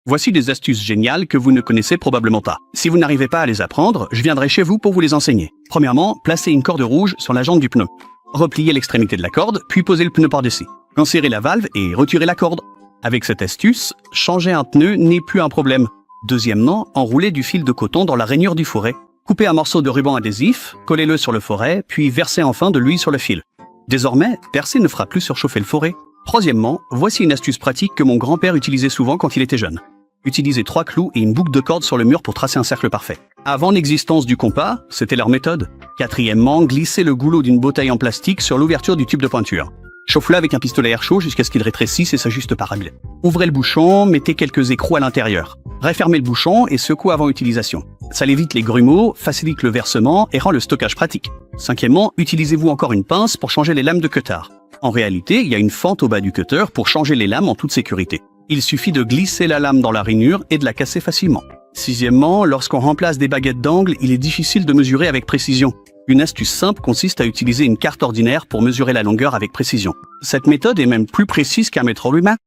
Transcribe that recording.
Voici des astuces géniales que vous ne connaissez probablement pas. Si vous n'arrivez pas à les apprendre, je viendrai chez vous pour vous les enseigner. Premièrement, placez une corde rouge sur la jambe du pneu. Repliez l'extrémité de la corde, puis posez le pneu par-dessus. Insérez la valve et retirez la corde. Avec cette astuce, changer un pneu n'est plus un problème. Deuxièmement, enroulez du fil de coton dans la rainure du fourret. Coupez un morceau de ruban adhésif, collez-le sur le fourret, puis versez enfin de l'huile sur le fil. Désormais, percer ne fera plus surchauffer le fourret. Troisièmement, voici une astuce pratique que mon grand-père utilisait souvent quand il était jeune. Utilisez 3 clous et une boucle de corde sur le mur pour tracer un cercle parfait. Avant l'existence du compas, c'était leur méthode. Quatrièmement, glissez le goulot d'une bouteille en plastique sur l'ouverture du tube de pointure. Chauffe-le avec un pistolet à air chaud jusqu'à ce qu'il rétrécisse et s'ajuste par règle. Ouvrez le bouchon, mettez quelques écrous à l'intérieur. Refermez le bouchon et secouez avant utilisation. Ça évite les grumeaux, facilite le versement et rend le stockage pratique. Cinquièmement, utilisez-vous encore une pince pour changer les lames de cutter. En réalité, il y a une fente au bas du cutter pour changer les lames en toute sécurité. Il suffit de glisser la lame dans la rainure et de la casser facilement. Sixièmement, lorsqu'on remplace des baguettes d'angle, il est difficile de mesurer avec précision. Une astuce simple consiste à utiliser une carte ordinaire pour mesurer la longueur avec précision. Cette méthode est même plus précise qu'un métronome.